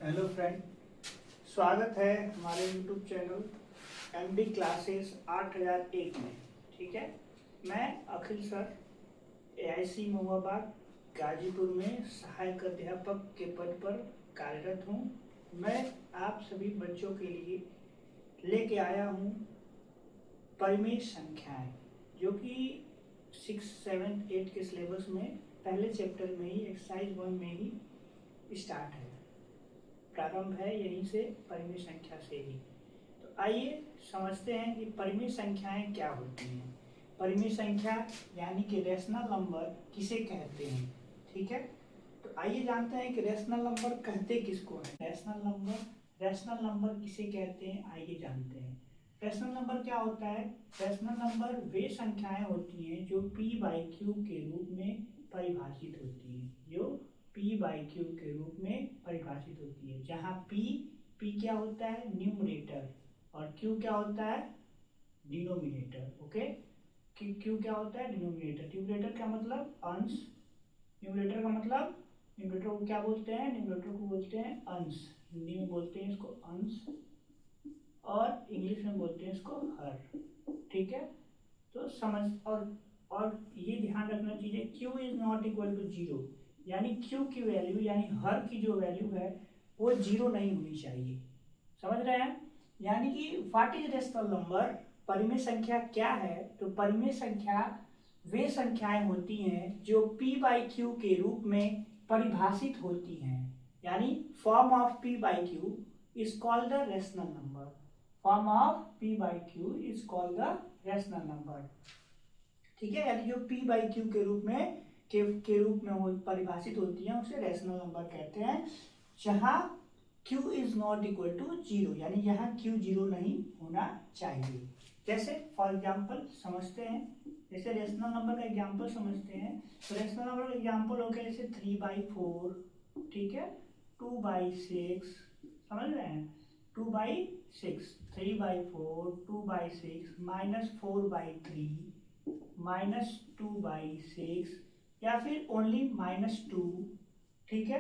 Hello friend, स्वागत है हमारे यूट्यूब चैनल एमडी क्लासेस 8001 में। ठीक है, मैं अखिल सर एआईसी महुआबाद गाजीपुर में सहायक अध्यापक के पद पर कार्यरत हूँ। मैं आप सभी बच्चों के लिए लेके आया हूँ परिमेय संख्याएं, जो कि 6, 7, 8 के सिलेबस में पहले चैप्टर में ही एक्सरसाइज 1 में ही स्टार्ट है, प्रारंभ है यहीं से, परिमेय संख्या से ही। तो आइए समझते हैं कि परिमेय संख्याएं क्या होती हैं। परिमेय संख्या यानी कि रेशनल नंबर किसे कहते हैं। ठीक है, तो आइए जानते हैं कि रेशनल नंबर कहते किसको हैं। रेशनल नंबर किसे कहते हैं, आइए जानते हैं। रेशनल नंबर क्या होता है। रेशनल नंबर वे संख्याएं होती हैं जो p/q के रूप में परिभाषित होती हैं, जो p/q के रूप में परिभाषित होती है, जहाँ p क्या होता है, न्यूमरेटर, और q क्या होता है, डिनोमिनेटर। ओके, q क्या होता है, डिनोमिनेटर। न्यूमरेटर का मतलब अंश, न्यूमरेटर का मतलब, न्यूमरेटर को क्या बोलते हैं, न्यूमरेटर को बोलते हैं अंश, हिंदी में बोलते हैं इसको अंश, और इंग्लिश में बोलते हैं इसको हर। ठीक है, तो समझ और ये ध्यान रखना चाहिए, q is not equal to 0, यानी q की वैल्यू यानी हर की जो वैल्यू है वो 0 नहीं होनी चाहिए। समझ रहे हैं। यानी कि व्हाट इज रेशनल नंबर, परिमेय संख्या क्या है। तो परिमेय संख्या वे संख्याएं होती हैं जो p/q के रूप में परिभाषित होती हैं, यानी form of p/q is called the rational number. Form of p/q is called the rational number. ठीक है, यानी जो p/q के रूप में परिभाषित होती है उसे रेशनल नंबर कहते हैं, जहां q is not equal to 0, यानी यहाँ q 0 नहीं होना चाहिए। जैसे फॉर एग्जाम्पल समझते हैं, जैसे रेशनल नंबर का एग्जाम्पल समझते हैं। तो रेशनल नंबर का एग्जाम्पल हो गया जैसे 3/4, ठीक है, 2/6, समझ रहे हैं, 2/6, 3/4, 2/6, -4/3, -2/6, या फिर ओनली -2। ठीक है,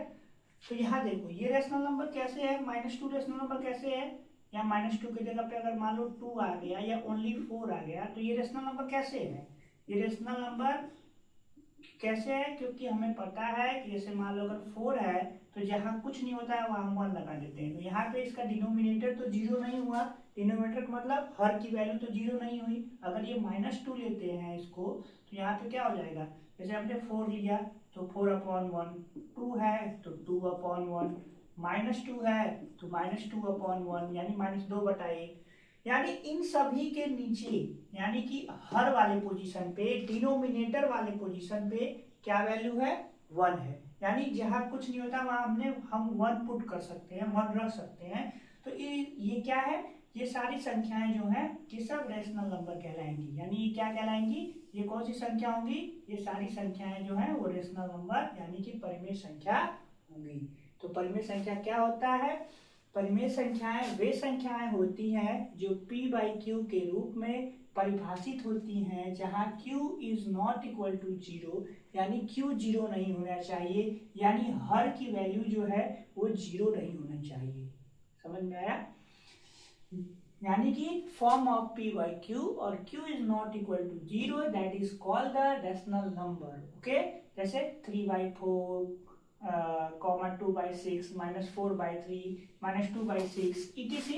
तो यहाँ देखो ये रेशनल नंबर कैसे है, -2 रेशनल नंबर कैसे है, या -2 की जगह पे अगर मान लो 2 आ गया या ओनली 4 आ गया, तो ये रेशनल नंबर कैसे है। ये रेशनल नंबर कैसे है, क्योंकि हमें पता है कि जैसे मान लो अगर 4 है तो जहाँ कुछ नहीं होता है वहाँ हम 1 लगा देते हैं, तो यहाँ पे इसका डिनोमिनेटर तो 0 नहीं हुआ। डिनोमिनेटर का मतलब हर की वैल्यू तो 0 नहीं हुई। अगर ये -2 लेते हैं इसको, तो यहाँ पे क्या हो जाएगा, जैसे हमने 4 लिया तो 4/1, 2 है तो 2/1, -2 है तो -2/1, यानी -2/1। यानी इन सभी के नीचे, यानी कि हर वाले पोजीशन पे, डिनोमिनेटर वाले पोजीशन पे क्या वैल्यू है, 1 है। यानी जहां कुछ नहीं होता वहां हम 1 पुट कर सकते हैं, 1 रख सकते हैं। तो ये क्या है, ये सारी संख्याएं जो हैं ये सब रेशनल नंबर कहलाएंगी। यानी ये क्या कहलाएंगी, ये कौन सी संख्या होंगी, ये सारी संख्याएं जो हैं वो रेशनल नंबर यानी कि परिमेय संख्या होंगी। तो परिमेय संख्या क्या होता है, परिमेय संख्याएं वे संख्याएं होती हैं जो p/q के रूप में परिभाषित होती हैं, जहां q is not equal to 0, यानी q 0 नहीं होना चाहिए, यानी हर की वैल्यू जो है वो 0 नहीं होना चाहिए। समझ में आया। यानी कि फॉर्म ऑफ p/q और q is not equal to 0, that is called the rational number. Okay, जैसे 3/4, 2/6, -4/3, -2/6 etc।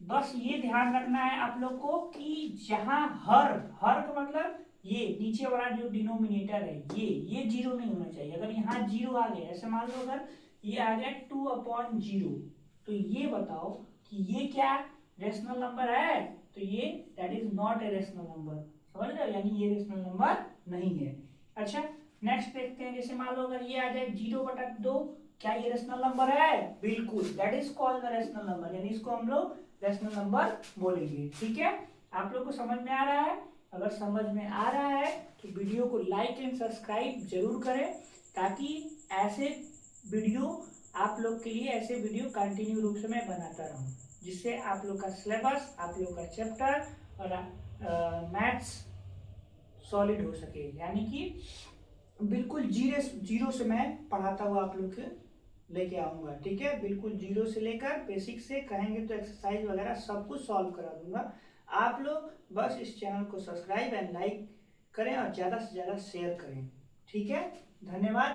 बस ये ध्यान रखना है आप लोग को कि जहां हर का मतलब ये नीचे वाला जो डिनोमिनेटर है ये 0 नहीं होना चाहिए। अगर यहाँ 0 आ गया, ऐसे मान लो अगर ये आ गया 2/0, तो ये बताओ कि ये क्या रेशनल नंबर है, तो ये that is not a rational number. समझ रहे हो, यानी ये रेशनल नंबर नहीं है। अच्छा, नेक्स्ट देखते हैं, जैसे मान लो अगर ये आ जाए 0/2, क्या ये रेशनल नंबर है, बिल्कुल, that is called the rational number, यानी इसको हम लोग रेशनल नंबर बोलेंगे। ठीक है, आप लोग को समझ में आ रहा है। अगर समझ में आ रहा है तो वीडियो को लाइक एंड सब्सक्राइब जरूर करें, ताकि ऐसे वीडियो आप लोग के लिए, ऐसे वीडियो कंटिन्यू रूप से मैं बनाता रहूं, जिससे आप लोग का सिलेबस, आप लोग का चैप्टर और मैथ्स सॉलिड हो सके। यानी कि बिल्कुल जीरो से मैं पढ़ाता हुआ आप लोग के लेके आऊँगा, ठीक है। बिल्कुल जीरो से लेकर बेसिक से कहेंगे तो एक्सरसाइज वगैरह सब कुछ सॉल्व करा दूंगा। आप लोग बस इस चैनल को सब्सक्राइब एंड लाइक करें और ज़्यादा से ज़्यादा शेयर करें, ठीक है। धन्यवाद।